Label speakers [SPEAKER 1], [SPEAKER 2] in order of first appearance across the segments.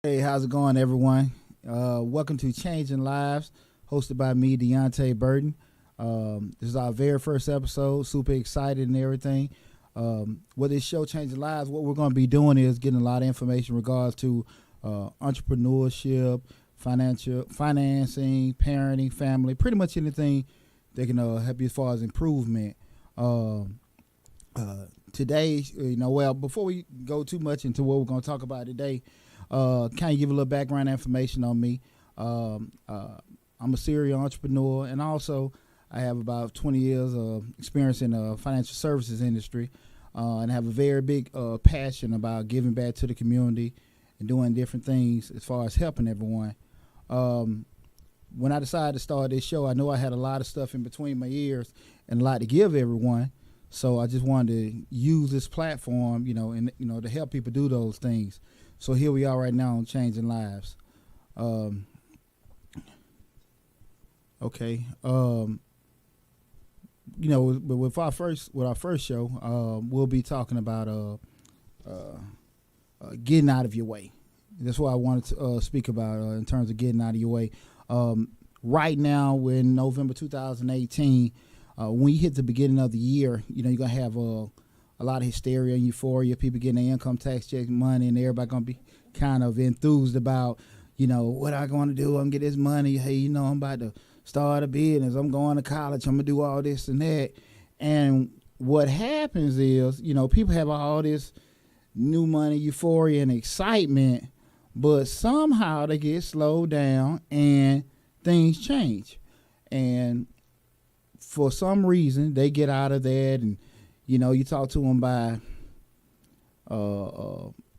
[SPEAKER 1] Hey, how's it going, everyone? Welcome to Changing Lives, hosted by me, Deonte Burden. This is our very first episode. Super excited and everything. With this show, Changing Lives, what we're going to be doing is getting a lot of information in regards to entrepreneurship, financing, parenting, family, pretty much anything that can help you as far as improvement. Today, before we go too much into what we're going to talk about today, kind of give a little background information on me. I'm a serial entrepreneur, and also I have about 20 years of experience in the financial services industry, and have a very big passion about giving back to the community and doing different things as far as helping everyone. When I decided to start this show, I know I had a lot of stuff in between my ears and a lot to give everyone. So I just wanted to use this platform, to help people do those things. So here we are right now on Changing Lives. Okay. With our first show, we'll be talking about getting out of your way. That's what I wanted to speak about in terms of getting out of your way. Right now, we're in November 2018. When you hit the beginning of the year, you're going to have a lot of hysteria and euphoria, people getting their income tax check money, and everybody going to be kind of enthused about, what I going to do. I'm going to get this money. Hey, I'm about to start a business. I'm going to college. I'm going to do all this and that. And what happens is, people have all this new money, euphoria, and excitement, but somehow they get slowed down and things change. And for some reason, they get out of that, and you talk to them by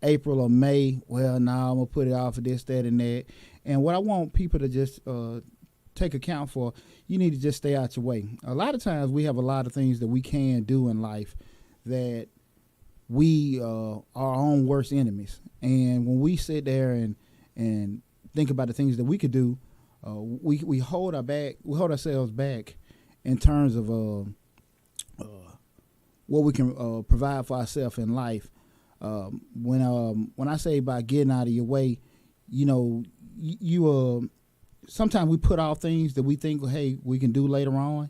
[SPEAKER 1] April or May. Well, now I'm gonna put it off for this, that, and that. And what I want people to just take account for, you need to just stay out your way. A lot of times, we have a lot of things that we can do in life that we are our own worst enemies. And when we sit there and think about the things that we could do, we hold ourselves back in terms of what we can provide for ourselves in life. When I say about getting out of your way, sometimes we put off things that we think, hey, we can do later on,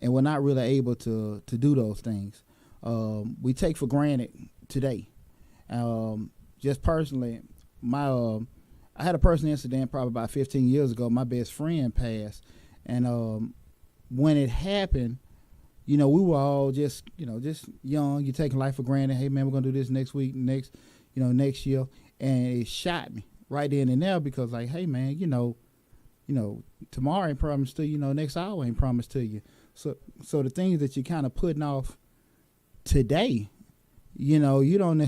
[SPEAKER 1] and we're not really able to do those things. We take for granted today. Just personally, I had a personal incident probably about 15 years ago. My best friend passed, and when it happened, we were all just young. You're taking life for granted. Hey, man, we're going to do this next week, next year. And it shot me right then and there because, like, hey, man, tomorrow ain't promised to you. Next hour ain't promised to you. So the things that you're kind of putting off today, you don't,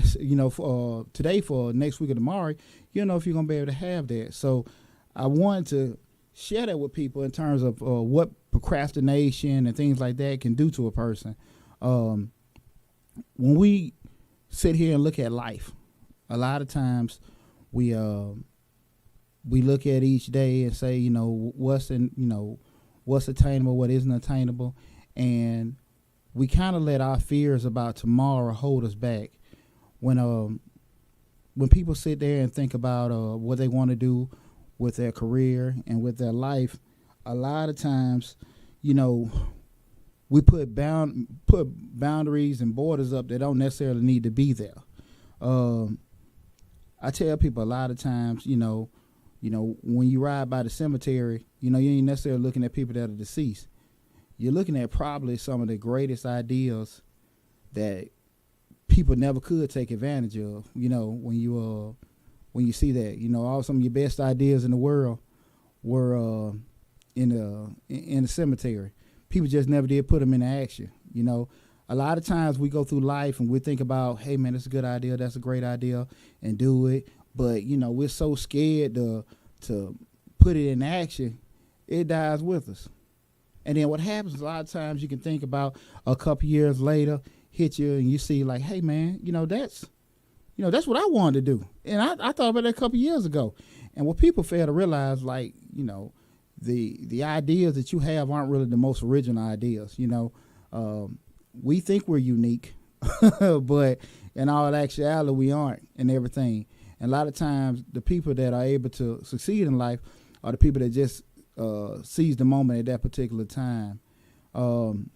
[SPEAKER 1] for today for next week or tomorrow, you don't know if you're going to be able to have that. So I wanted to share that with people in terms of what procrastination and things like that can do to a person. When we sit here and look at life, a lot of times we look at each day and say, what's attainable, what isn't attainable, and we kind of let our fears about tomorrow hold us back. When people sit there and think about what they want to do with their career and with their life, a lot of times, we put boundaries and borders up that don't necessarily need to be there. I tell people a lot of times, when you ride by the cemetery, you ain't necessarily looking at people that are deceased. You're looking at probably some of the greatest ideas that people never could take advantage of. When you see that, all some of your best ideas in the world were in the cemetery. People just never did put them into action. A lot of times we go through life and we think about, hey man, that's a good idea, that's a great idea, and do it. But we're so scared to put it in action, it dies with us. And then what happens a lot of times, you can think about a couple years later, hit you, and you see like, hey man, that's what I wanted to do, and I thought about that a couple years ago. And what people fail to realize, like, the ideas that you have aren't really the most original ideas. We think we're unique, but in all actuality, we aren't, and everything. And a lot of times, the people that are able to succeed in life are the people that just seize the moment at that particular time. When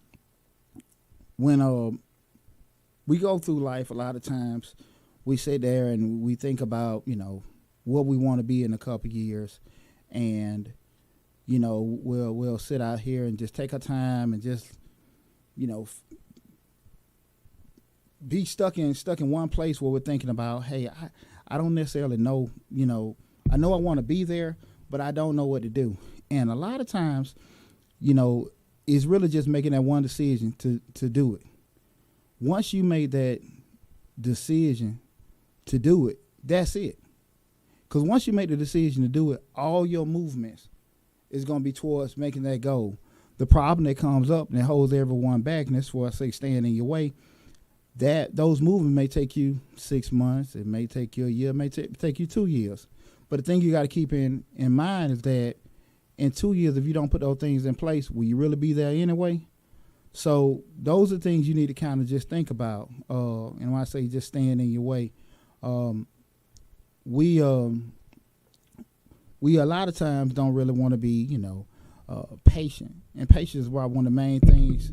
[SPEAKER 1] we go through life, a lot of times we sit there and we think about, what we want to be in a couple years, and we'll sit out here and just take our time and just be stuck in one place where we're thinking about, hey, I don't necessarily know, I know I want to be there, but I don't know what to do. And a lot of times, it's really just making that one decision to do it. Once you make that decision to do it, that's it. Because once you make the decision to do it, all your movements is going to be towards making that goal. The problem that comes up and that holds everyone back, and that's why I say stand in your way, that those movements may take you 6 months, it may take you a year, it may take you 2 years. But the thing you got to keep in mind is that in 2 years, if you don't put those things in place, will you really be there anyway? So those are things you need to kind of just think about. And when I say just stand in your way, we a lot of times don't really want to be, patient. And patience is one of the main things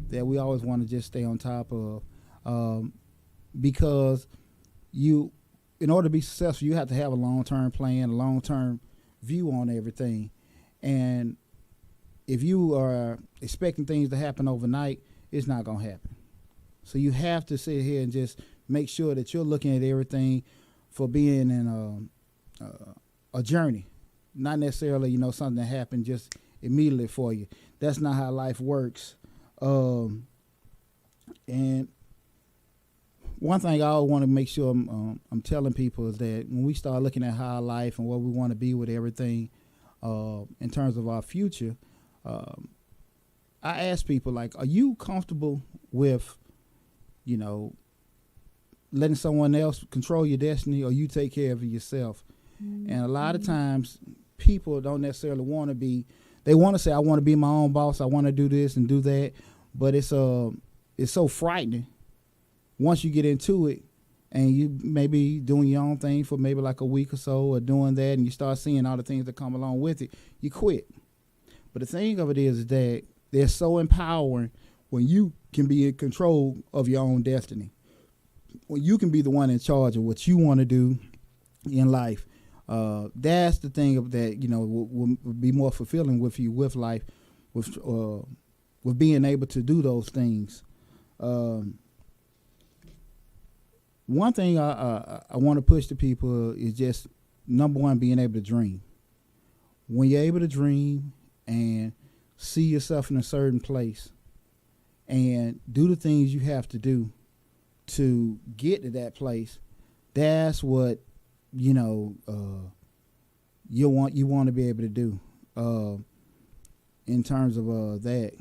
[SPEAKER 1] that we always want to just stay on top of. Because in order to be successful, you have to have a long-term plan, a long-term view on everything. And if you are expecting things to happen overnight, it's not going to happen. So you have to sit here and just make sure that you're looking at everything for being in a journey, not necessarily, something that happened just immediately for you. That's not how life works. And one thing I always want to make sure I'm telling people is that when we start looking at our life and what we want to be with everything in terms of our future, I ask people, like, are you comfortable with, letting someone else control your destiny, or you take care of it yourself? Mm-hmm. And a lot of times people don't necessarily want to be, they want to say, I want to be my own boss, I want to do this and do that, but it's so frightening once you get into it and you maybe doing your own thing for maybe like a week or so, or doing that, and you start seeing all the things that come along with it, you quit. But the thing of it is that they're so empowering when you can be in control of your own destiny, when you can be the one in charge of what you want to do in life. That's the thing of that, will be more fulfilling with you, with life, with being able to do those things. One thing I want to push to people is just, number one, being able to dream. When you're able to dream and see yourself in a certain place and do the things you have to do to get to that place, that's what you want to be able to do in terms of that.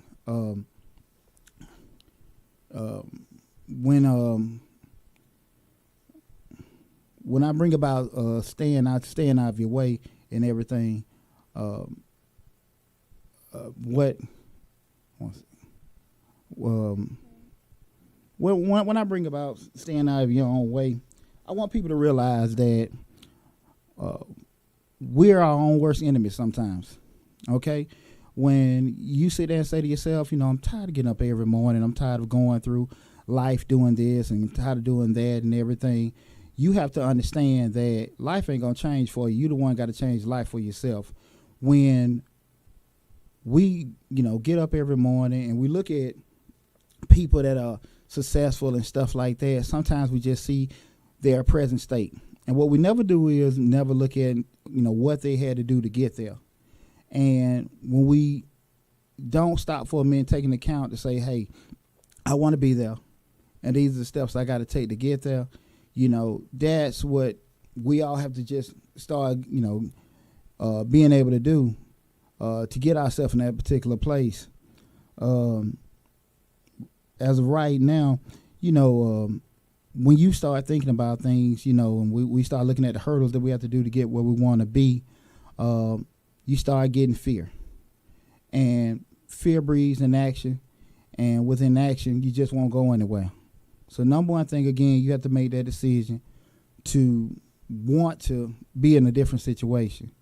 [SPEAKER 1] When I bring about staying out of your way and everything, when I bring about staying out of your own way, I want people to realize that we're our own worst enemies sometimes. Okay? When you sit there and say to yourself, I'm tired of getting up every morning, I'm tired of going through life doing this and tired of doing that and everything, you have to understand that life ain't going to change for you. You the one got to change life for yourself. When we, get up every morning and we look at people that are successful and stuff like that, sometimes we just see their present state. And what we never do is never look at, what they had to do to get there. And when we don't stop for a minute, take into account to say, hey, I want to be there, and these are the steps I got to take to get there, that's what we all have to just start, being able to do to get ourselves in that particular place. As of right now, when you start thinking about things, and we start looking at the hurdles that we have to do to get where we want to be, you start getting fear. And fear breeds in action, and within action, you just won't go anywhere. So number one thing, again, you have to make that decision to want to be in a different situation.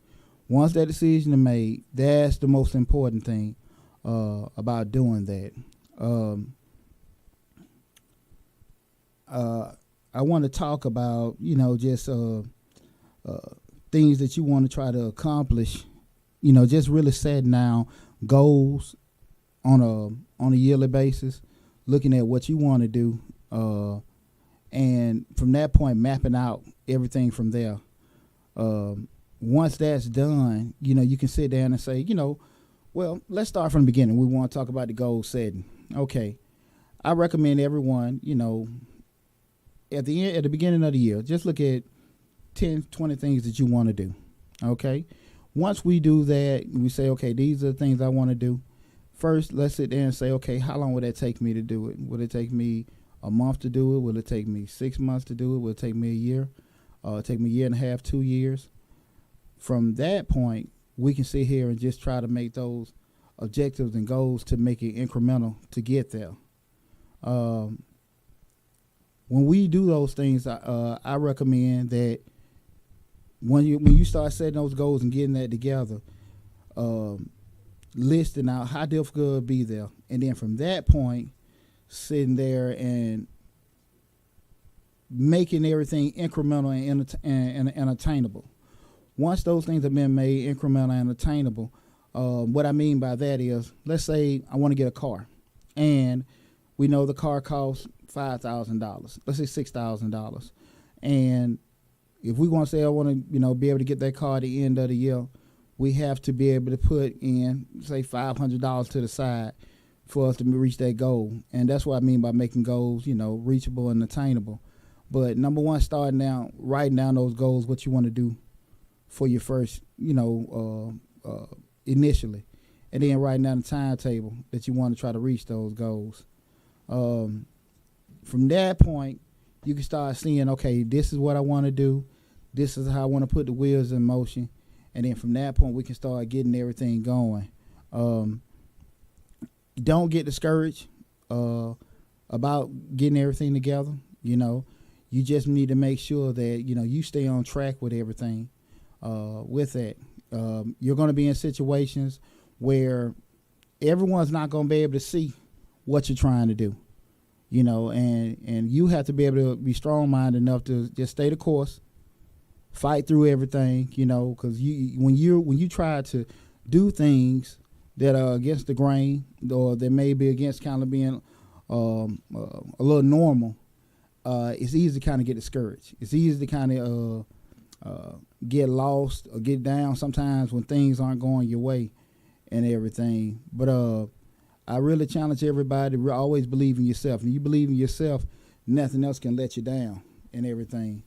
[SPEAKER 1] Once that decision is made, that's the most important thing about doing that. I want to talk about, just things that you want to try to accomplish. Just really setting down goals on a yearly basis, looking at what you want to do, and from that point, mapping out everything from there. Once that's done, you can sit down and say, well, let's start from the beginning. We want to talk about the goal setting. Okay, I recommend everyone, at the beginning of the year, just look at 10, 20 things that you want to do. Okay, once we do that, we say, okay, these are the things I want to do. First, let's sit there and say, okay, how long would that take me to do it? Would it take me a month to do it? Will it take me 6 months to do it? Will it take me a year? Take me a year and a half, 2 years? From that point, we can sit here and just try to make those objectives and goals to make it incremental to get there. When we do those things, I recommend that when you start setting those goals and getting that together, listing out how difficult it'll be there, and then from that point, sitting there and making everything incremental and attainable. Once those things have been made incremental and attainable, what I mean by that is, let's say I want to get a car, and we know the car costs $5,000. Let's say $6,000, and if we want to say I want to, be able to get that car at the end of the year, we have to be able to put in, say, $500 to the side for us to reach that goal. And that's what I mean by making goals, reachable and attainable. But number one, starting down, writing down those goals, what you want to do for your first, initially. And then writing down the timetable that you want to try to reach those goals. From that point, you can start seeing, okay, this is what I want to do. This is how I want to put the wheels in motion. And then from that point, we can start getting everything going. Don't get discouraged about getting everything together. You just need to make sure that, you stay on track with everything with that. You're going to be in situations where everyone's not going to be able to see what you're trying to do, and you have to be able to be strong-minded enough to just stay the course, fight through everything, because when you try to do things that are against the grain or that may be against kind of being a little normal, it's easy to kind of get discouraged. It's easy to kind of get lost or get down sometimes when things aren't going your way and everything. But I really challenge everybody to always believe in yourself. And you believe in yourself, nothing else can let you down and everything.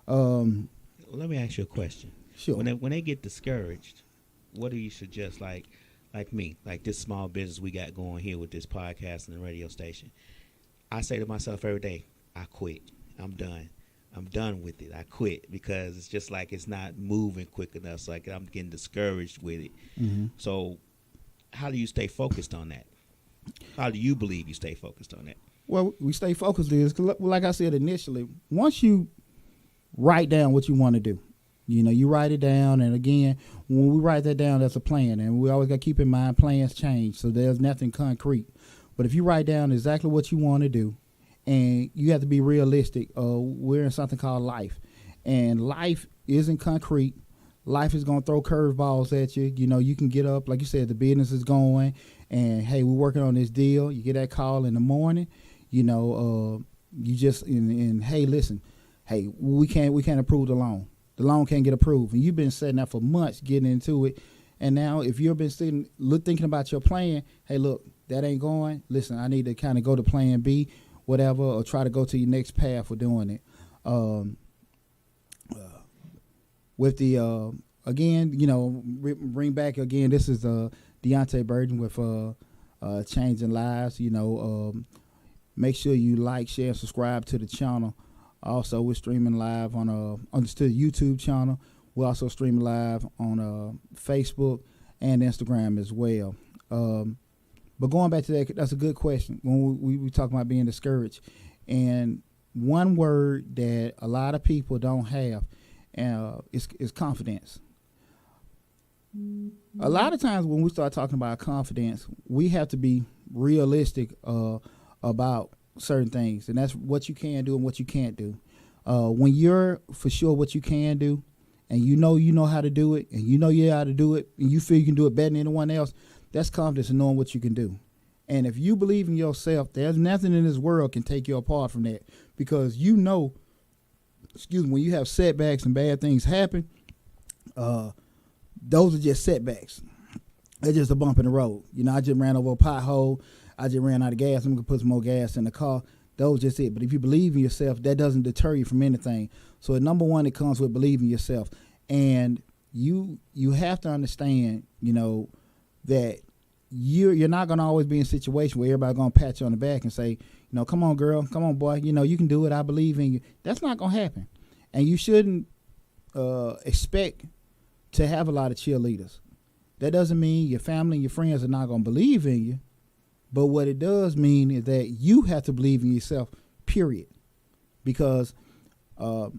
[SPEAKER 2] Let me ask you a question.
[SPEAKER 1] Sure.
[SPEAKER 2] When they get discouraged, what do you suggest? Like me, like this small business we got going here with this podcast and the radio station. I say to myself every day, I quit. I'm done. I'm done with it. I quit because it's just like it's not moving quick enough. So like I'm getting discouraged with it. Mm-hmm. So how do you stay focused on that? How do you believe you stay focused on that?
[SPEAKER 1] Well, we stay focused is, like I said initially, once you write down what you want to do, you write it down. And again, when we write that down, that's a plan. And we always got to keep in mind plans change. So there's nothing concrete. But if you write down exactly what you want to do, and you have to be realistic, we're in something called life. And life isn't concrete. Life is going to throw curveballs at you. You can get up, like you said, the business is going, and hey, we're working on this deal. You get that call in the morning, you just, and hey, listen, hey, we can't approve the loan. The loan can't get approved. And you've been setting out for months getting into it. And now if you've been sitting, thinking about your plan, hey, look, that ain't going. Listen, I need to kind of go to plan B, whatever, or try to go to your next path for doing it. With the, again, bring back again, this is Deonte Burden with Changing Lives. Make sure you like, share, and subscribe to the channel. Also, we're streaming live on the YouTube channel. We're also streaming live on Facebook and Instagram as well. But going back to that, that's a good question. When we talk about being discouraged, and one word that a lot of people don't have, It's confidence. A lot of times when we start talking about confidence, we have to be realistic about certain things, and that's what you can do and what you can't do. When you're for sure what you can do, and you know how to do it, and you know how to do it, and you feel you can do it better than anyone else, that's confidence in knowing what you can do. And if you believe in yourself, there's nothing in this world can take you apart from that, because when you have setbacks and bad things happen, those are just setbacks. They're just a bump in the road. I just ran over a pothole. I just ran out of gas. I'm going to put some more gas in the car. Those just it. But if you believe in yourself, that doesn't deter you from anything. So at number one, it comes with believing yourself. And you have to understand, that you're not going to always be in a situation where everybody's going to pat you on the back and say, come on, girl, come on, boy, you can do it. I believe in you. That's not going to happen. And you shouldn't expect to have a lot of cheerleaders. That doesn't mean your family and your friends are not going to believe in you. But what it does mean is that you have to believe in yourself, period. Because the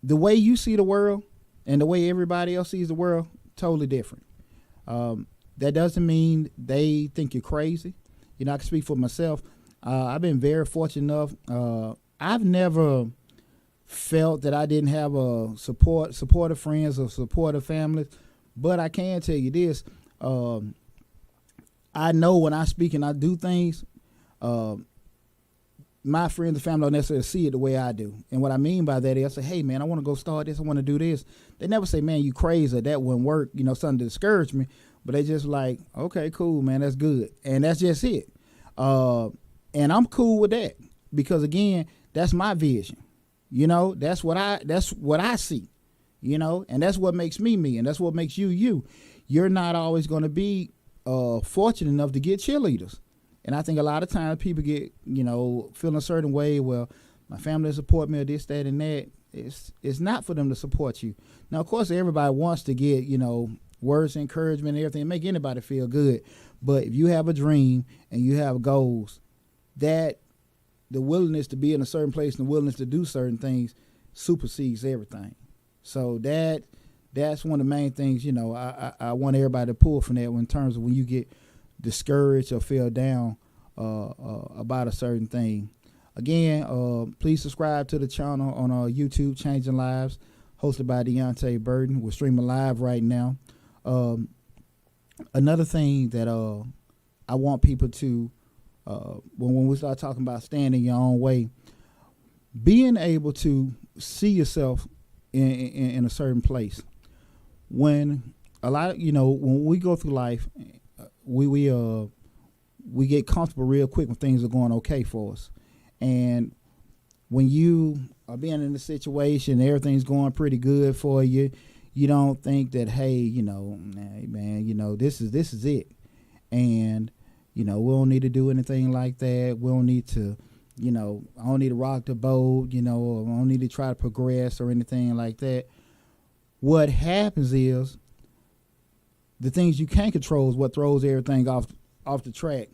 [SPEAKER 1] way you see the world and the way everybody else sees the world, totally different. That doesn't mean they think you're crazy. I can speak for myself. I've been very fortunate enough. I've never felt that I didn't have a supportive friends or supportive families. But I can tell you this. I know when I speak and I do things, my friends and family don't necessarily see it the way I do. And what I mean by that is I say, hey, man, I want to go start this. I want to do this. They never say, man, you crazy, or that wouldn't work, something to discourage me. But they just like, okay, cool, man, that's good. And that's just it. And I'm cool with that because, again, that's my vision. That's what I see, and that's what makes me me, and that's what makes you you. You're not always going to be fortunate enough to get cheerleaders. And I think a lot of times people get, feeling a certain way. Well, my family support me or this, that, and that. It's not for them to support you. Now, of course, everybody wants to get, words of encouragement and everything, make anybody feel good. But if you have a dream and you have goals, that the willingness to be in a certain place and the willingness to do certain things supersedes everything. So that's one of the main things, I want everybody to pull from that in terms of when you get discouraged or feel down about a certain thing. Again, please subscribe to the channel on YouTube, Changing Lives, hosted by Deonte Burden. We're streaming live right now. Another thing that I want people to, when we start talking about standing your own way, being able to see yourself in a certain place. When a lot of, when we go through life, we get comfortable real quick when things are going okay for us. And when you are being in a situation, everything's going pretty good for you, you don't think that, hey, man, this is it. And, we don't need to do anything like that. We don't need to, I don't need to rock the boat, or I don't need to try to progress or anything like that. What happens is the things you can't control is what throws everything off the track.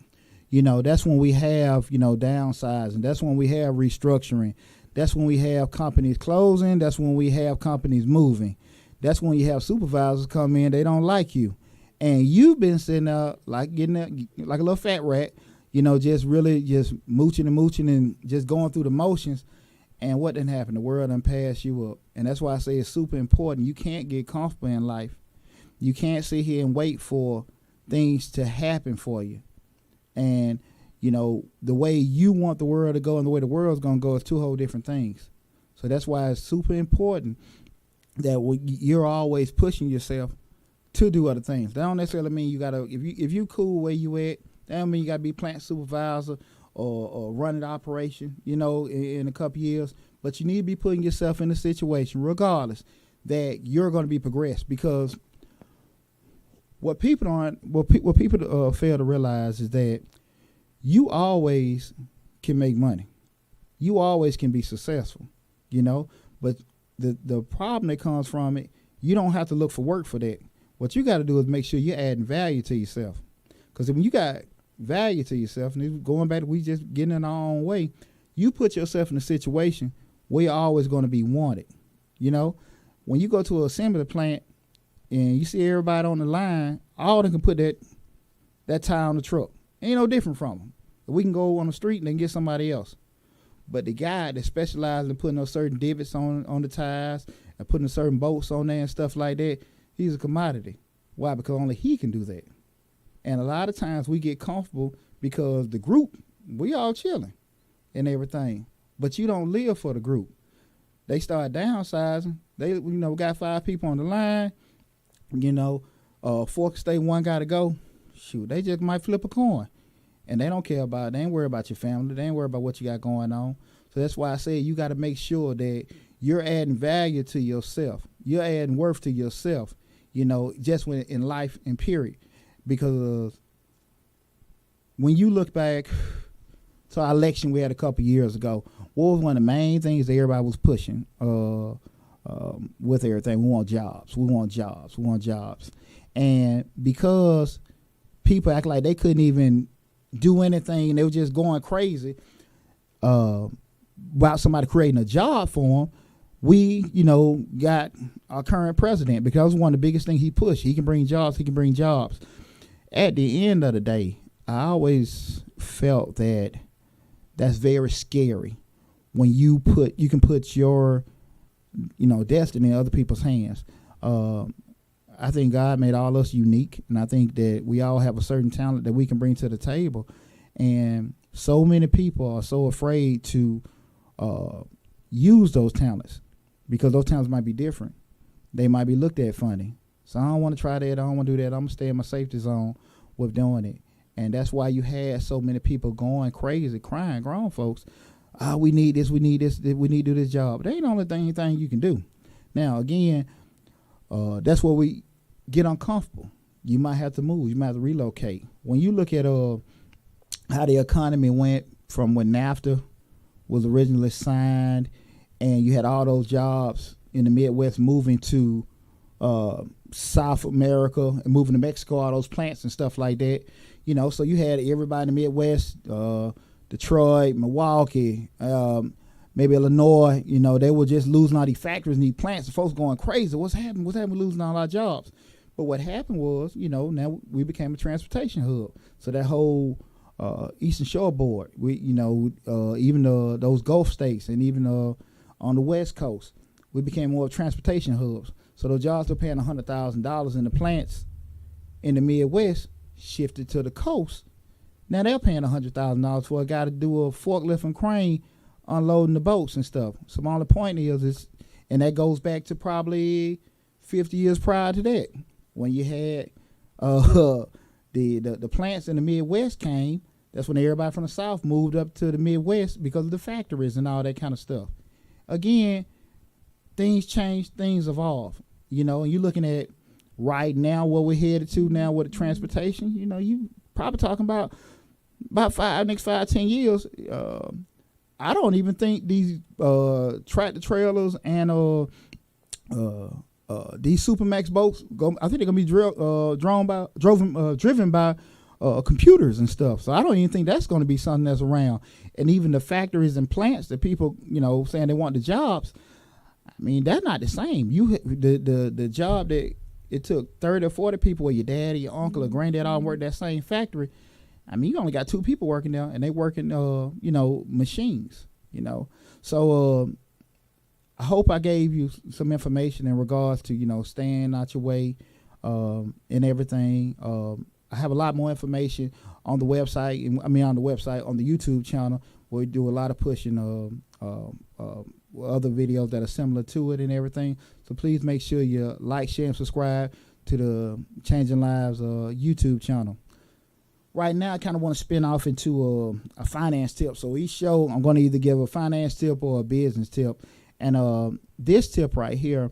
[SPEAKER 1] That's when we have, downsizing. That's when we have restructuring. That's when we have companies closing. That's when we have companies moving. That's when you have supervisors come in, they don't like you. And you've been sitting there like like a little fat rat, just really just mooching and just going through the motions. And what didn't happen? The world done passed you up. And that's why I say it's super important. You can't get comfortable in life. You can't sit here and wait for things to happen for you. And, the way you want the world to go and the way the world's going to go is two whole different things. So that's why it's super important that you're always pushing yourself to do other things. That don't necessarily mean you got to, if you cool where you at, that don't mean you got to be plant supervisor or running the operation, in a couple years. But you need to be putting yourself in a situation, regardless, that you're going to be progressed. Because what people fail to realize is that you always can make money. You always can be successful, But the problem that comes from it, you don't have to look for work for that. What you got to do is make sure you're adding value to yourself. Because when you got value to yourself, and going back to we just getting in our own way, you put yourself in a situation where you're always going to be wanted. when you go to an assembly plant and you see everybody on the line, all of them can put that tire on the truck. Ain't no different from them. We can go on the street and then get somebody else. But the guy that specializes in putting those certain divots on the tires and putting certain bolts on there and stuff like that, he's a commodity. Why? Because only he can do that. And a lot of times we get comfortable because the group, we all chilling and everything. But you don't live for the group. They start downsizing. They, got 5 people on the line. 4 can stay, 1 got to go. Shoot, they just might flip a coin. And they don't care about it. They ain't worried about your family. They ain't worried about what you got going on. So that's why I say you got to make sure that you're adding value to yourself. You're adding worth to yourself, just when in life and period. Because when you look back to our election we had a couple years ago, what was one of the main things that everybody was pushing with everything? We want jobs. We want jobs. We want jobs. And because people act like they couldn't even do anything, they were just going crazy about somebody creating a job for them. We, got our current president because one of the biggest things he pushed. He can bring jobs. He can bring jobs. At the end of the day, I always felt that that's very scary when you can put your, destiny in other people's hands. I think God made all us unique, and I think that we all have a certain talent that we can bring to the table. And so many people are so afraid to use those talents because those talents might be different. They might be looked at funny. So I don't want to try that. I don't want to do that. I'm going to stay in my safety zone with doing it. And that's why you had so many people going crazy, crying, grown folks. We need this, we need this, we need to do this job. There ain't only anything you can do. Now, again, that's where we get uncomfortable. You might have to move. You might have to relocate. When you look at how the economy went from when NAFTA was originally signed and you had all those jobs in the Midwest moving to South America and moving to Mexico, all those plants and stuff like that. So you had everybody in the Midwest, Detroit, Milwaukee, maybe Illinois, they were just losing all these factories and these plants and folks going crazy. What's happening? What's happening? We're losing all our jobs. But what happened was, now we became a transportation hub. So that whole Eastern Shore board, even those Gulf states and even on the West Coast, we became more transportation hubs. So those jobs were paying $100,000 in the plants in the Midwest shifted to the coast. Now they're paying $100,000 for a guy to do a forklift and crane unloading the boats and stuff. So my only point is, and that goes back to probably 50 years prior to that, when you had the plants in the Midwest came. That's when everybody from the South moved up to the Midwest because of the factories and all that kind of stuff. Again, things change, things evolve, and you're looking at right now where we're headed to now with the transportation. You probably talking about next 5-10 years. I don't even think these tractor trailers and these Supermax boats I think they're gonna be driven by computers and stuff. So I don't even think that's going to be something that's around. And even the factories and plants that people saying they want the jobs, I mean, that's not the same. The job that it took 30 or 40 people, where your daddy, your uncle, or granddad all work that same factory. I mean, you only got 2 people working there, and they working machines. So I hope I gave you some information in regards to staying out your way and everything. I have a lot more information on the website. On the YouTube channel, where we do a lot of pushing other videos that are similar to it and everything. So please make sure you like, share, and subscribe to the Changing Lives YouTube channel. Right now, I kind of want to spin off into a finance tip. So each show, I'm going to either give a finance tip or a business tip. And this tip right here,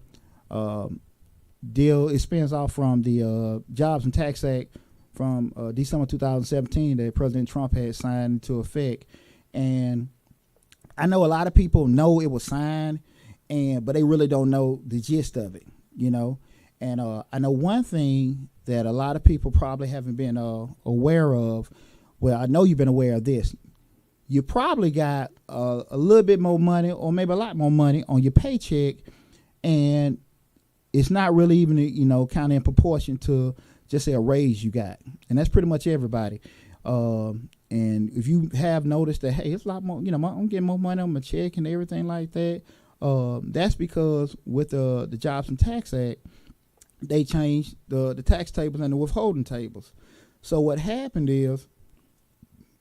[SPEAKER 1] it spins off from the Jobs and Tax Act from December 2017 that President Trump had signed into effect. And I know a lot of people know it was signed, but they really don't know the gist of it, And I know one thing that a lot of people probably haven't been aware of. Well, I know you've been aware of this. You probably got a little bit more money, or maybe a lot more money on your paycheck, and it's not really even, kind of in proportion to just say a raise you got. And that's pretty much everybody. And if you have noticed that, hey, it's a lot more, I'm getting more money on my check and everything like that. That's because with the Jobs and Tax Act, they changed the tax tables and the withholding tables. So what happened is,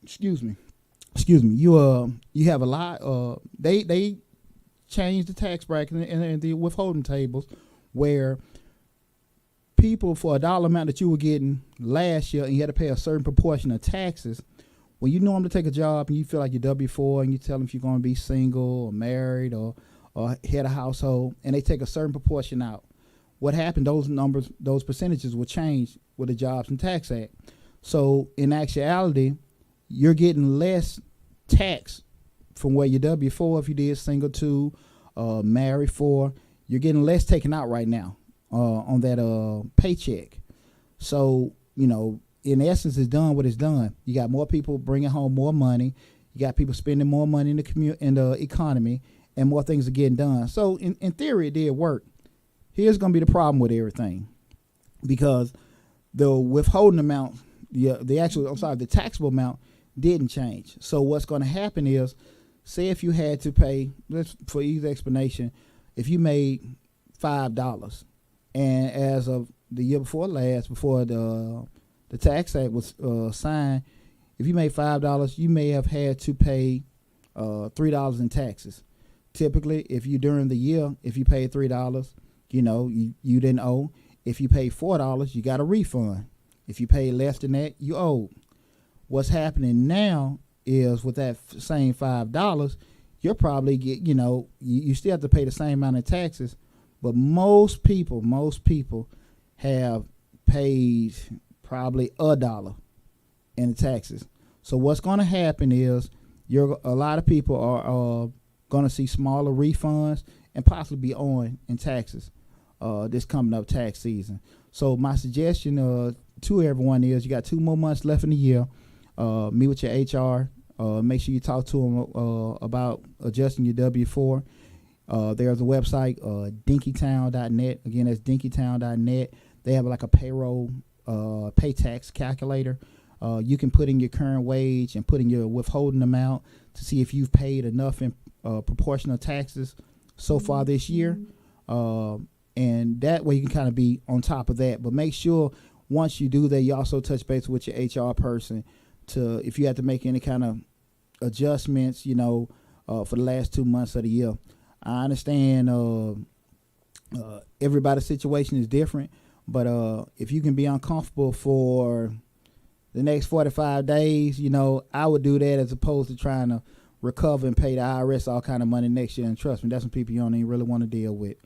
[SPEAKER 1] excuse me, you have a lot. They changed the tax bracket and the withholding tables, where people, for a dollar amount that you were getting last year and you had to pay a certain proportion of taxes, when you normally take a job and you feel like you're W-4 and you tell them if you're going to be single or married or head of household, and they take a certain proportion out, what happened, those percentages will change with the Jobs and Tax Act. So in actuality, you're getting less tax from where you're W-4 if you did single 2, married 4. You're getting less taken out right now on that paycheck. So, in essence, it's done what it's done. You got more people bringing home more money. You got people spending more money in the economy, and more things are getting done. So in theory, it did work. Here's going to be the problem with everything, because the withholding amount, the taxable amount didn't change. So what's going to happen is, say if you had to pay, for easy explanation, if you made $5, and as of the year before last, before the tax act was signed, if you made $5, you may have had to pay $3 in taxes. Typically, if you during the year, if you paid $3, you didn't owe. If you paid $4, you got a refund. If you paid less than that, you owed. What's happening now is, with that same $5, you're probably you still have to pay the same amount of taxes, but most people have paid probably $1 in the taxes. So what's going to happen is, a lot of people are going to see smaller refunds and possibly be owing in taxes this coming up tax season. So my suggestion to everyone is, you got 2 more months left in the year. Meet with your HR. Make sure you talk to them about adjusting your W-4. There's a website, dinkytown.net. Again, that's dinkytown.net. They have like a payroll pay tax calculator. You can put in your current wage and put in your withholding amount to see if you've paid enough in proportional taxes so far this year. And that way you can kind of be on top of that. But make sure once you do that, you also touch base with your HR person to, if you have to make any kind of adjustments, for the last 2 months of the year. I understand everybody's situation is different, but if you can be uncomfortable for the next 45 days, I would do that as opposed to trying to recover and pay the IRS all kind of money next year. And trust me, that's some people you don't even really want to deal with.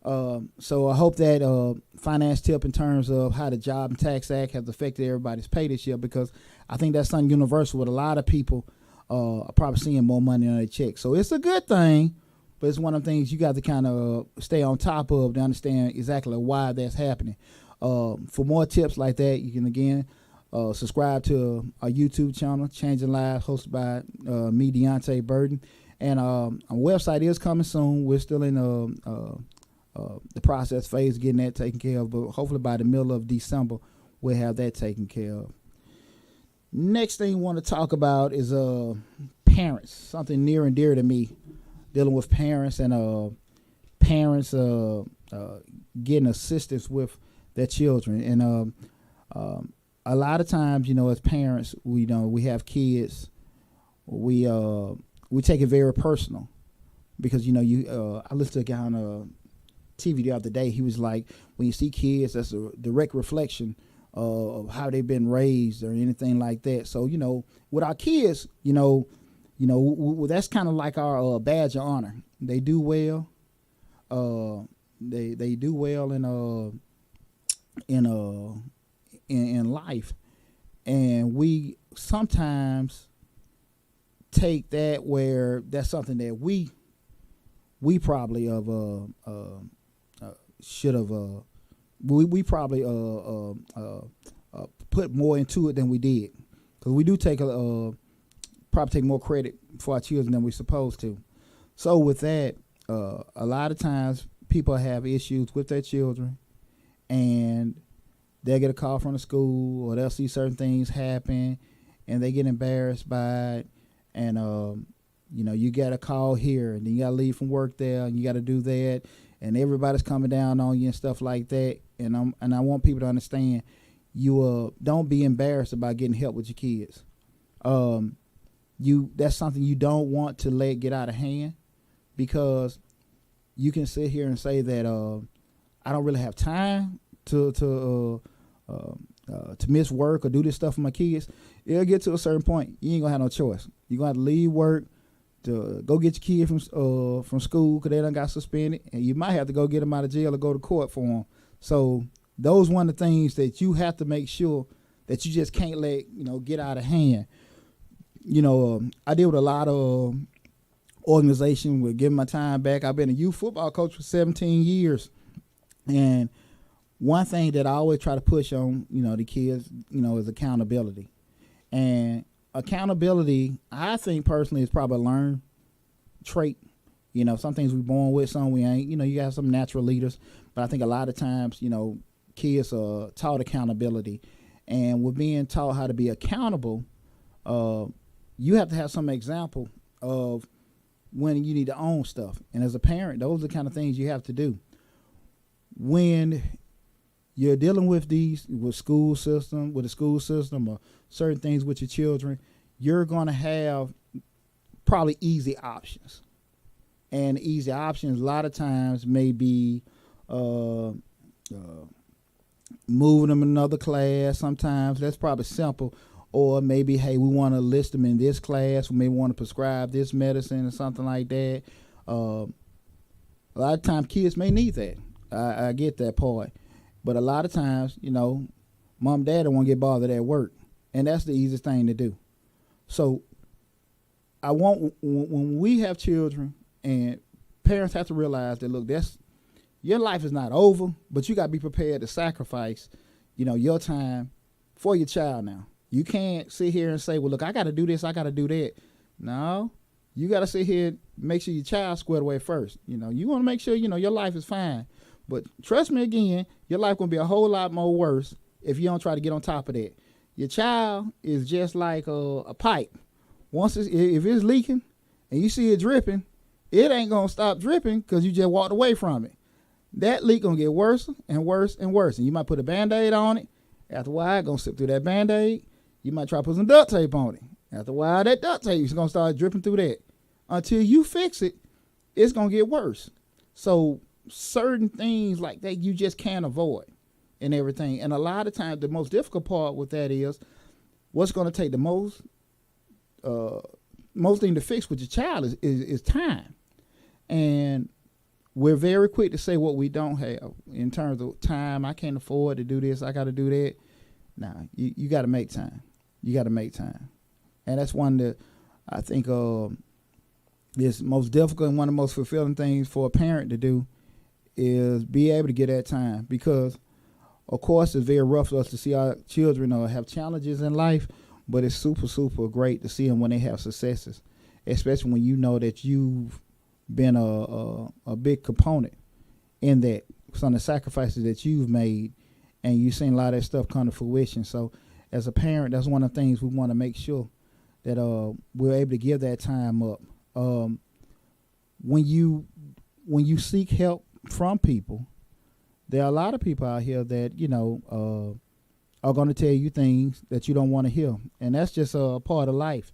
[SPEAKER 1] So I hope that finance tip in terms of how the Job and Tax Act has affected everybody's pay this year, because I think that's something universal with a lot of people are probably seeing more money on their check. So it's a good thing, but it's one of the things you got to kind of stay on top of to understand exactly why that's happening. For more tips like that, you can, again, subscribe to our YouTube channel, Changing Lives, hosted by me, Deonte Burden. And our website is coming soon. We're still in the process phase, getting that taken care of, but hopefully by the middle of December, we'll have that taken care of. Next thing we want to talk about is parents, something near and dear to me, dealing with parents and parents getting assistance with their children. And a lot of times, as parents, we have kids, we take it very personal, because I listened to a guy on TV the other day. He was like, when you see kids, that's a direct reflection of how they've been raised or anything like that. So with our kids, that's kind of like our badge of honor. They do well. They do well in life, and we sometimes take that where that's something that we probably should have we probably put more into it than we did, because we do probably take more credit for our children than we're supposed to. So with that, a lot of times people have issues with their children, and they'll get a call from the school, or they'll see certain things happen, and they get embarrassed by it. And you got a call here, and then you got to leave from work there, and you got to do that, and everybody's coming down on you and stuff like that. And I want people to understand, you don't be embarrassed about getting help with your kids. That's something you don't want to let get out of hand, because you can sit here and say that I don't really have time to miss work or do this stuff for my kids. It'll get to a certain point, you ain't gonna have no choice. You're gonna have to leave work to go get your kid from school because they done got suspended, and you might have to go get them out of jail or go to court for them. So those one of the things that you have to make sure that you just can't let get out of hand. I deal with a lot of organizations with giving my time back. I've been a youth football coach for 17 years, and one thing that I always try to push on the kids is accountability. And accountability, I think personally, is probably a learned trait. Some things we're born with, some we ain't. You have some natural leaders, but I think a lot of times kids are taught accountability, and we're being taught how to be accountable. You have to have some example of when you need to own stuff. And as a parent, those are the kind of things you have to do. When you're dealing with the school system or certain things with your children, you're going to have probably easy options. And easy options a lot of times may be moving them in another class. Sometimes that's probably simple. Or maybe, hey, we want to list them in this class. We may want to prescribe this medicine or something like that. A lot of times kids may need that. I get that part. But a lot of times, mom and dad don't want to get bothered at work. And that's the easiest thing to do. So when we have children, and parents have to realize that, look, your life is not over, but you got to be prepared to sacrifice, your time for your child now. You can't sit here and say, well, look, I got to do this, I got to do that. No, you got to sit here and make sure your child's squared away first. You want to make sure, your life is fine. But trust me again, your life going to be a whole lot more worse if you don't try to get on top of that. Your child is just like a pipe. If it's leaking and you see it dripping, it ain't going to stop dripping because you just walked away from it. That leak going to get worse and worse and worse. And you might put a Band-Aid on it. After a while, going to slip through that Band-Aid. You might try to put some duct tape on it. After a while, that duct tape is going to start dripping through that. Until you fix it, it's going to get worse. So certain things like that you just can't avoid and everything. And a lot of times, the most difficult part with that is what's going to take the most thing to fix with your child is time. And we're very quick to say what we don't have in terms of time. I can't afford to do this. I got to do that. Nah, you got to make time. You got to make time. And that's one that I think is most difficult and one of the most fulfilling things for a parent to do is be able to get that time. Because, of course, it's very rough for us to see our children have challenges in life, but it's super, super great to see them when they have successes, especially when you know that you've been a big component in that, some of the sacrifices that you've made, and you've seen a lot of that stuff come to fruition. So as a parent, that's one of the things we want to make sure that we're able to give that time up. When you seek help from people, there are a lot of people out here that are going to tell you things that you don't want to hear, and that's just a part of life.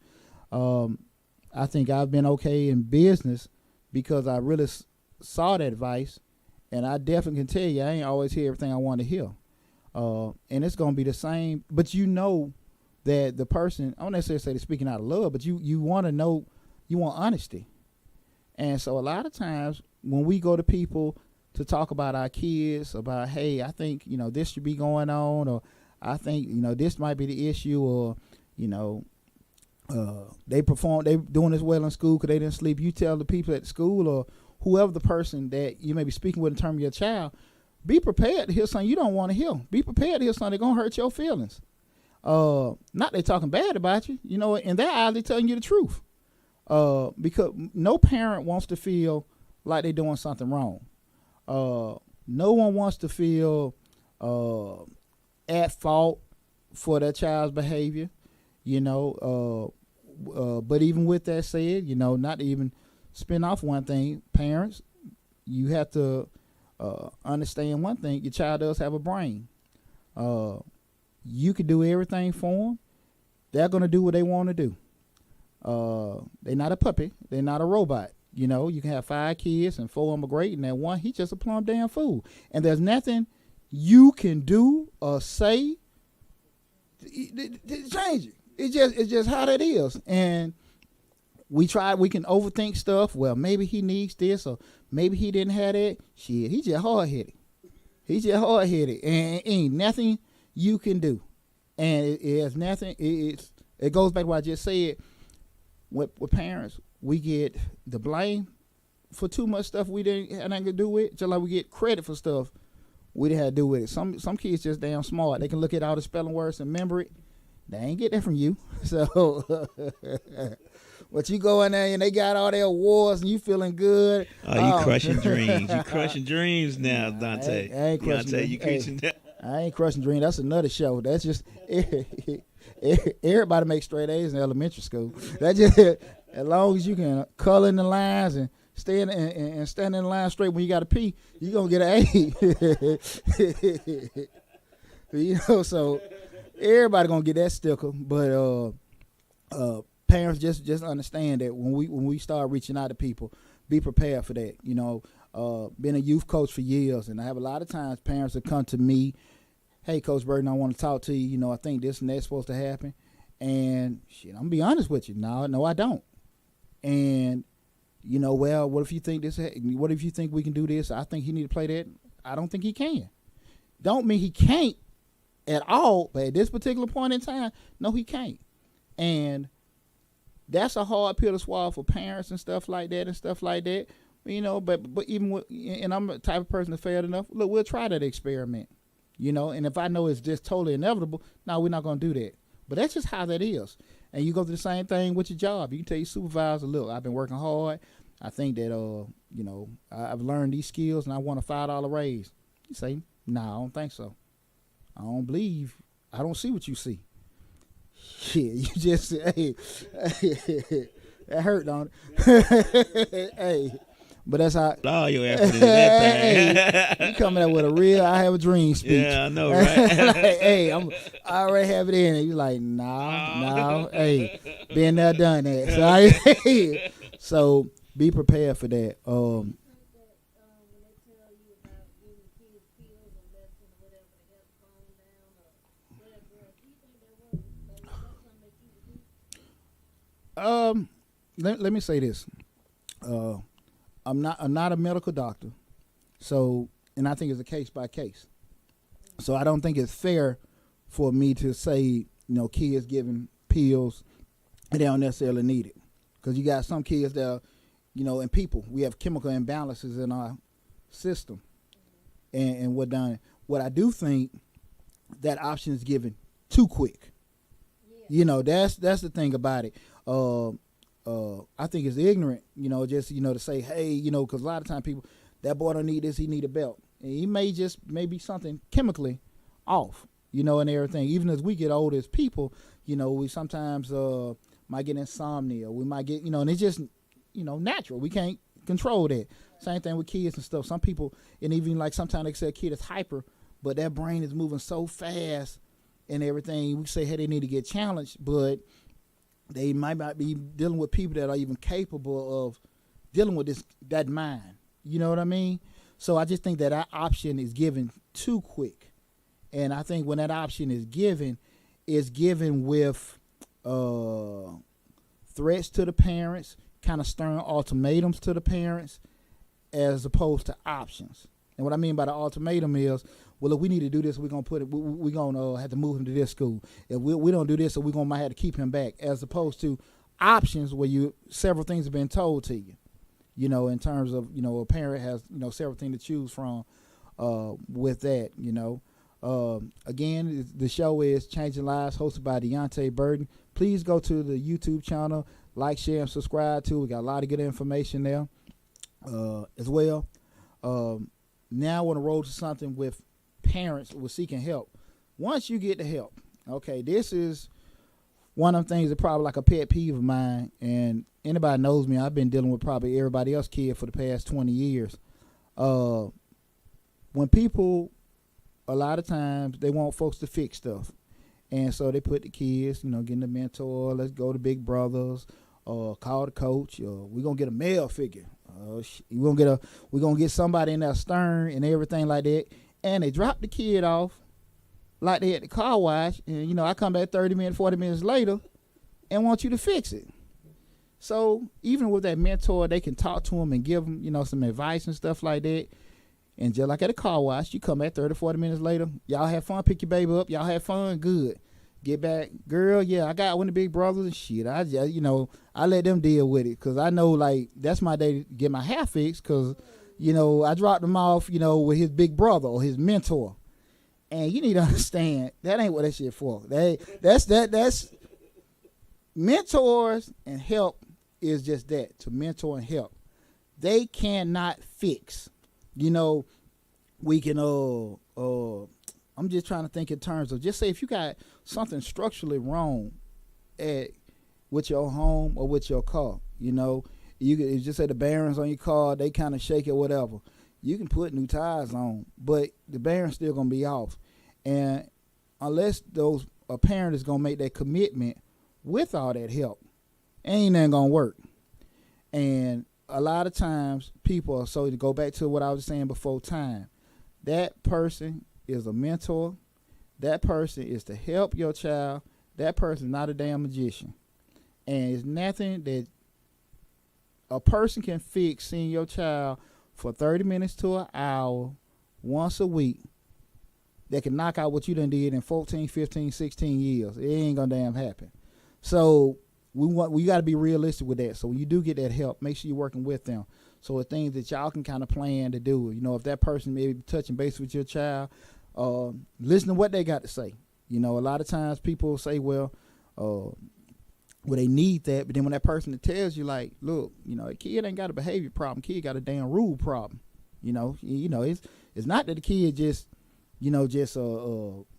[SPEAKER 1] I think I've been okay in business because I really saw that advice, and I definitely can tell you I ain't always hear everything I want to hear. And it's going to be the same, but that the person, I don't necessarily say they're speaking out of love, but you want to know, you want honesty. And so a lot of times when we go to people to talk about our kids, about, hey, I think, this should be going on, or I think, this might be the issue, or, they doing this well in school because they didn't sleep. You tell the people at the school or whoever the person that you may be speaking with in terms of your child, be prepared to hear something you don't want to hear. Be prepared to hear something that's going to hurt your feelings. Not they talking bad about you, in their eyes they telling you the truth. Because no parent wants to feel like they're doing something wrong. No one wants to feel at fault for their child's behavior, you know. But even with that said, you know, not to even spin off one thing, parents, you have to understand one thing: your child does have a brain. You can do everything for them. They're gonna do what they want to do. They're not a puppy. They're not a robot. You know, you can have 5 kids and 4 of them are great, and that one, he just a plumb damn fool. And there's nothing you can do or say to change it. It's just how that is. And we can overthink stuff. Well, maybe he needs this, or maybe he didn't have that. Shit, he just hard headed. And ain't nothing you can do. And it has nothing. It goes back to what I just said. With parents, we get the blame for too much stuff we didn't have nothing to do with, just like we get credit for stuff we didn't have to do with it. Some kids just damn smart. They can look at all the spelling words and remember it. They ain't get that from you. So, but you go in there and they got all their awards and you feeling good.
[SPEAKER 2] Oh, you crushing dreams. You crushing dreams now, Deonte.
[SPEAKER 1] I ain't crushing dreams.
[SPEAKER 2] You crushing that.
[SPEAKER 1] I ain't crushing dreams. That's another show. That's just everybody makes straight A's in elementary school. That just as long as you can color in the lines and stay in and stand in the line straight when you got to pee, you gonna get an A. You know, so everybody gonna get that sticker. But parents just understand that when we start reaching out to people, be prepared for that. You know, been a youth coach for years, and I have a lot of times parents that come to me, hey, Coach Burden, I want to talk to you. You know, I think this and that's supposed to happen. And shit, I'm gonna be honest with you. No, I don't. And you know, well, what if you think this? What if you think we can do this? I think he need to play that. I don't think he can. Don't mean he can't at all. But at this particular point in time, no, he can't. And that's a hard pill to swallow for parents and stuff like that. You know, but even with, and I'm the type of person that failed enough. Look, we'll try that experiment. You know, and if I know it's just totally inevitable, no, we're not going to do that. But that's just how that is. And you go through the same thing with your job. You can tell your supervisor, look, I've been working hard. I think that, you know, I've learned these skills and I want a $5 raise. You say, no, I don't think so. I don't see what you see. Shit, you just, hey, that hurt, don't it? Hey. But that's how.
[SPEAKER 2] All your effort in that thing.
[SPEAKER 1] You coming out with a real I have a dream speech.
[SPEAKER 2] Yeah, I know, right?
[SPEAKER 1] Like, hey, I already have it in. And you like, no. Hey, been there, done that. So be prepared for that. Let me say this. I'm not a medical doctor, so, and I think it's a case by case. So I don't think it's fair for me to say, you know, kids giving pills and they don't necessarily need it, because you got some kids that are, you know, and people, we have chemical imbalances in our system, and what I do think that option is given too quick. Yeah. You know, that's the thing about it. I think it's ignorant, you know, just, you know, to say, hey, you know, because a lot of times people, that boy don't need this, he need a belt. And he may be something chemically off, you know, and everything. Even as we get older as people, you know, we sometimes might get insomnia. We might get, you know, and it's just, you know, natural. We can't control that. Same thing with kids and stuff. Some people, and even like sometimes they say a kid is hyper, but their brain is moving so fast and everything. We say, hey, they need to get challenged, but they might not be dealing with people that are even capable of dealing with that mind. You know what I mean? So I just think that option is given too quick. And I think when that option is given with threats to the parents, kind of stern ultimatums to the parents, as opposed to options. And what I mean by the ultimatum is, well, if we need to do this, we're gonna have to move him to this school. If we don't do this, so might have to keep him back. As opposed to options where several things have been told to you. You know, in terms of, you know, a parent has, you know, several things to choose from with that. You know, again, the show is Changing Lives, hosted by Deonte Burden. Please go to the YouTube channel, like, share, and subscribe to. We got a lot of good information there as well. now I want to roll to something with parents with seeking help. Once you get the help, okay, this is one of them things that probably like a pet peeve of mine, and anybody knows me, I've been dealing with probably everybody else's kid for the past 20 years. When people, a lot of times, they want folks to fix stuff. And so they put the kids, getting a mentor, let's go to Big Brothers, call the coach, we're going to get a male figure. We're gonna get somebody in there stern and everything like that. And they drop the kid off like they at the car wash, and I come back 30 minutes, 40 minutes later and want you to fix it. So even with that mentor, they can talk to them and give them, some advice and stuff like that. And just like at a car wash, you come back 30, 40 minutes later, y'all have fun, pick your baby up, y'all have fun, good. Get back, girl, yeah, I got one of the Big Brothers and shit. I just, I let them deal with it because I know, like, that's my day to get my hair fixed because, I dropped him off, with his big brother or his mentor. And you need to understand, that ain't what that shit for. That's mentors and help is just that, to mentor and help. They cannot fix. We can, I'm just trying to think in terms of, just say if you got something structurally wrong with your home or with your car, you can just say the bearings on your car, they kind of shake it, whatever. You can put new tires on, but the bearing's still going to be off. And unless a parent is going to make that commitment with all that help, ain't nothing going to work. And a lot of times people, so to go back to what I was saying before time, that person is a mentor. That person is to help your child. That person is not a damn magician. And it's nothing that a person can fix seeing your child for 30 minutes to an hour once a week that can knock out what you done did in 14, 15, 16 years. It ain't gonna damn happen. So we got to be realistic with that. So when you do get that help, make sure you're working with them. So it's things that y'all can kind of plan to do. If that person may be touching base with your child, listen to what they got to say. A lot of times people say, well, they need that, but then when that person tells you, like, look, a kid ain't got a behavior problem, kid got a damn rule problem. It's not that the kid just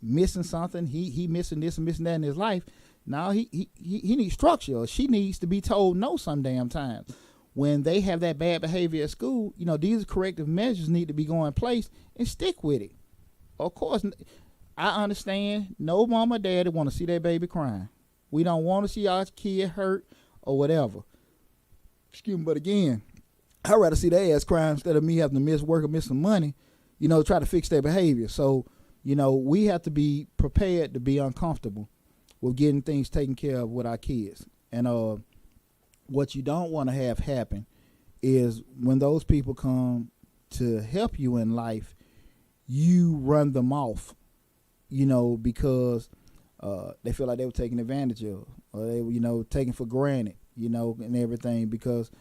[SPEAKER 1] missing something. He missing this and missing that in his life. Now he needs structure, or she needs to be told no some damn times. When they have that bad behavior at school, these corrective measures need to be going in place and stick with it. Of course, I understand no mama or daddy want to see their baby crying. We don't want to see our kid hurt or whatever. Excuse me, but again, I'd rather see their ass crying instead of me having to miss work or miss some money, try to fix their behavior. So, we have to be prepared to be uncomfortable with getting things taken care of with our kids. And what you don't want to have happen is when those people come to help you in life, you run them off, because they feel like they were taken advantage of, or they were, taken for granted, and everything. Because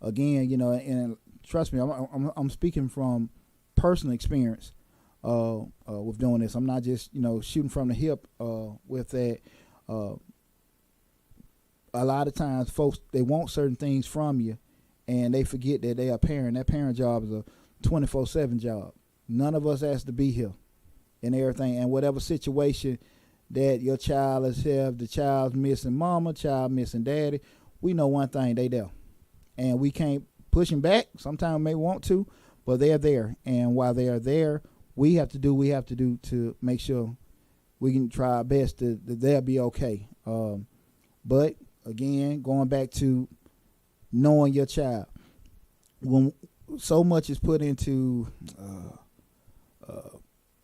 [SPEAKER 1] again, and trust me, I'm speaking from personal experience with doing this. I'm not just, shooting from the hip with that. A lot of times folks, they want certain things from you and they forget that they are a parent. That parent job is a 24/7 job. None of us has to be here and everything. And whatever situation that your child has had, the child's missing mama, child missing daddy, we know one thing, they there. And we can't push them back. Sometimes we may want to, but they're there. And while they are there, we have to do what we have to do to make sure we can try our best that they'll be okay. But again, going back to knowing your child, when so much is put into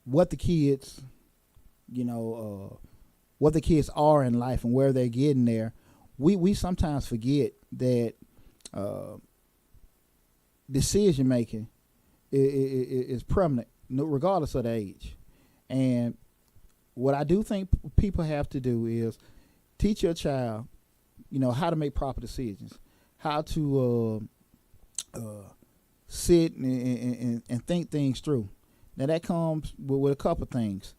[SPEAKER 1] what the kids, what the kids are in life and where they're getting there, we sometimes forget that decision making is permanent, regardless of the age. And what I do think people have to do is teach your child, how to make proper decisions, how to sit and think things through. Now that comes with a couple of things.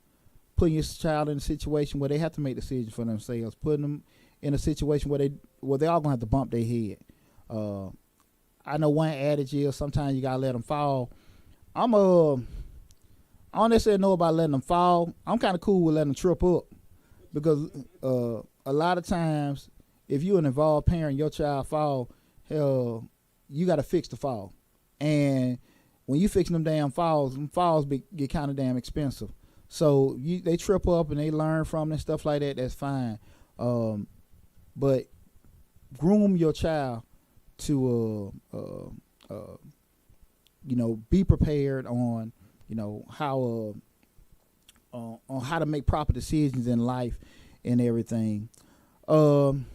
[SPEAKER 1] Putting your child in a situation where they have to make decisions for themselves, putting them in a situation where they all gonna have to bump their head. I know one adage is sometimes you gotta let them fall, I'm I don't necessarily know about letting them fall. I'm kind of cool with letting them trip up because a lot of times, if you're an involved parent, your child fall, hell, you got to fix the fall, and when you fixing them falls get kind of damn expensive. So they trip up and they learn from it and stuff like that. That's fine, but groom your child to be prepared on on how to make proper decisions in life and everything. One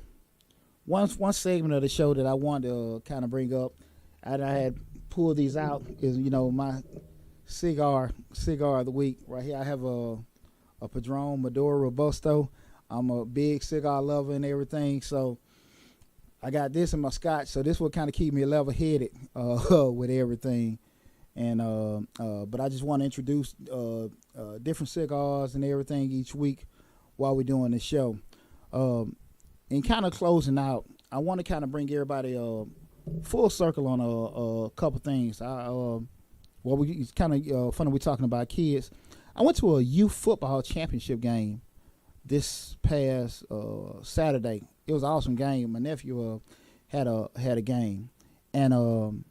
[SPEAKER 1] segment of the show that I wanted to kind of bring up, and I had pulled these out, is my cigar of the week right here. I have a Padron Maduro Robusto. I'm a big cigar lover and everything, so I got this in my scotch. So this will kind of keep me level-headed with everything. And but I just want to introduce different cigars and everything each week while we're doing the show. And kind of closing out, I want to kind of bring everybody full circle on a couple things. It's kind of funny we're talking about kids. I went to a youth football championship game this past Saturday. It was an awesome game. My nephew had a game, and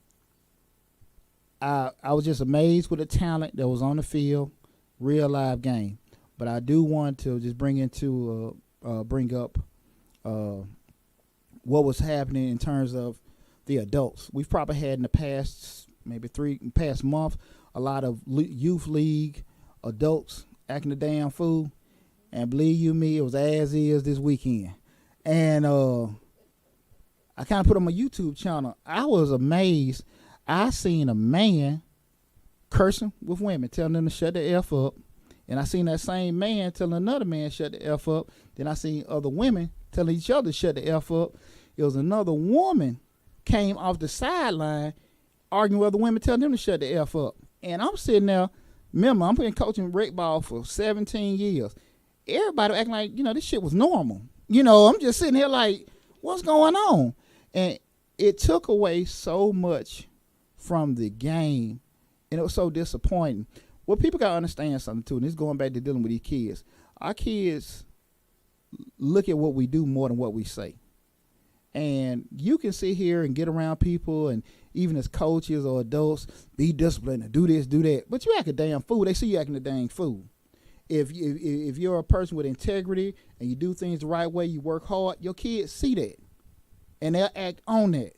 [SPEAKER 1] I was just amazed with the talent that was on the field. Real live game. But I do want to just bring up what was happening in terms of the adults. We've probably had in the past month a lot of youth league adults acting a damn fool, and believe you me, it was as is this weekend. And I kind of put on my YouTube channel. I was amazed. I seen a man cursing with women, telling them to shut the F up. And I seen that same man telling another man shut the F up. Then I seen other women telling each other to shut the F up. It was another woman came off the sideline arguing with other women, telling them to shut the F up. And I'm sitting there, remember, I'm been coaching rec ball for 17 years. Everybody acting like, this shit was normal. I'm just sitting here like, what's going on? And it took away so much from the game, and it was so disappointing. Well, people got to understand something, too, and this is going back to dealing with these kids. Our kids look at what we do more than what we say. And you can sit here and get around people, and even as coaches or adults, be disciplined and do this, do that. But you act a damn fool. They see you acting a dang fool. If you're a person with integrity and you do things the right way, you work hard, your kids see that, and they'll act on that.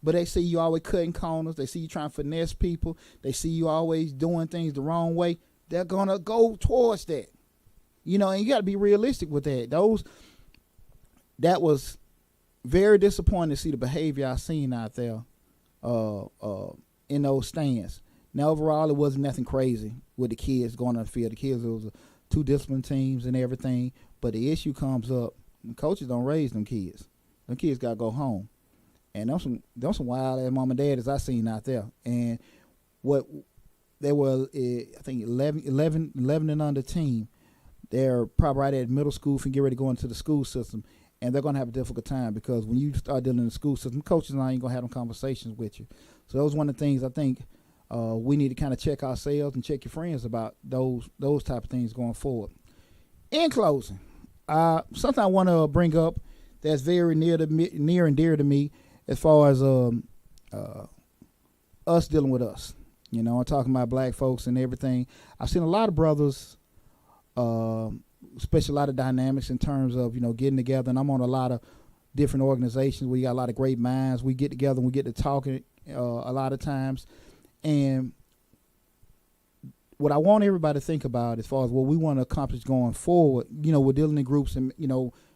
[SPEAKER 1] But they see you always cutting corners. They see you trying to finesse people. They see you always doing things the wrong way. They're going to go towards that. And you got to be realistic with that. That was very disappointing to see the behavior I seen out there in those stands. Now, overall, it wasn't nothing crazy with the kids going on the field. The kids, it was two disciplined teams and everything. But the issue comes up, the coaches don't raise them kids. Them kids got to go home. And there's some wild ass mom and dad as I seen out there. And what they were, I think 11 and under team. They're probably right at middle school and get ready to go into the school system. And they're going to have a difficult time because when you start dealing in the school system, coaches and I ain't going to have them conversations with you. So that was one of the things I think we need to kind of check ourselves and check your friends about those type of things going forward. In closing, something I want to bring up that's very near and dear to me as far as us dealing with us. I'm talking about black folks and everything. I've seen a lot of brothers, especially a lot of dynamics in terms of, getting together. And I'm on a lot of different organizations where you got a lot of great minds. We get together and we get to talking a lot of times. And what I want everybody to think about as far as what we want to accomplish going forward, we're dealing in groups and,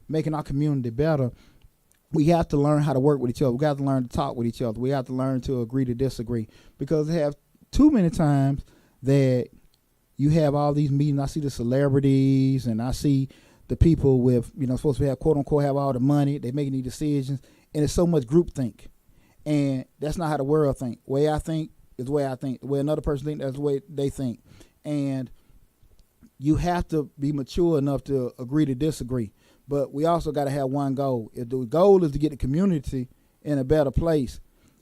[SPEAKER 1] making our community better. We have to learn how to work with each other. We got to learn to talk with each other. We have to learn to agree to disagree, because they have too many times that you have all these meetings. I see the celebrities and I see the people with, supposed to have, quote unquote, have all the money. They making these decisions, and it's so much groupthink. And that's not how the world think. The way I think is the way I think. The way another person thinks, that's the way they think. And you have to be mature enough to agree to disagree. But we also got to have one goal. If the goal is to get the community in a better place,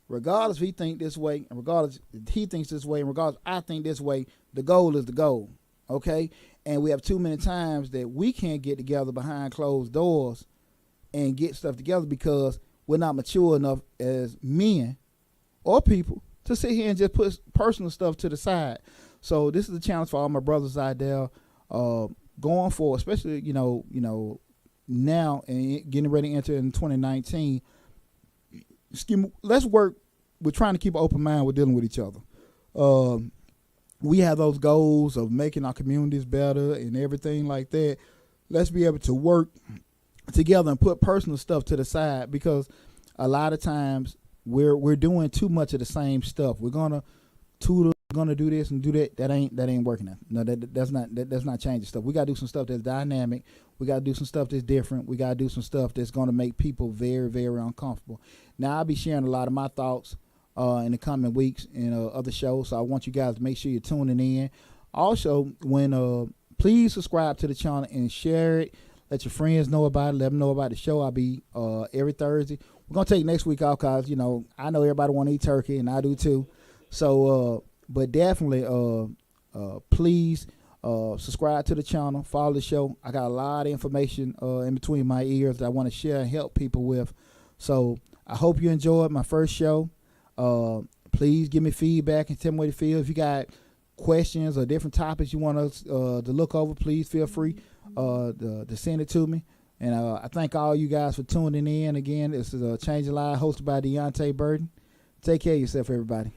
[SPEAKER 1] regardless if he think this way, and regardless if he thinks this way, and regardless if I think this way, the goal is the goal, okay? And we have too many times that we can't get together behind closed doors and get stuff together because we're not mature enough as men or people to sit here and just put personal stuff to the side. So this is a challenge for all my brothers out there, going forward, especially now and getting ready to enter in 2019. Let's work. We're trying to keep an open mind with dealing with each other. We have those goals of making our communities better and everything like that. Let's be able to work together and put personal stuff to the side, because a lot of times we're doing too much of the same stuff. We're gonna tutor, gonna do this and do that. That ain't working. No, that's not changing stuff. We gotta do some stuff that's dynamic. We gotta do some stuff that's different. We gotta do some stuff that's gonna make people very, very uncomfortable. Now I'll be sharing a lot of my thoughts in the coming weeks in other shows. So I want you guys to make sure you're tuning in. Also, please subscribe to the channel and share it. Let your friends know about it. Let them know about the show. I'll be every Thursday. We're going to take next week off because, I know everybody want to eat turkey, and I do too. So, but definitely, please subscribe to the channel. Follow the show. I got a lot of information in between my ears that I want to share and help people with. So I hope you enjoyed my first show. Please give me feedback and tell me what you feel. If you got questions or different topics you want us to look over, please feel free to send it to me. And I thank all you guys for tuning in. Again, this is Changing Lives hosted by Deonte Burden. Take care of yourself, everybody.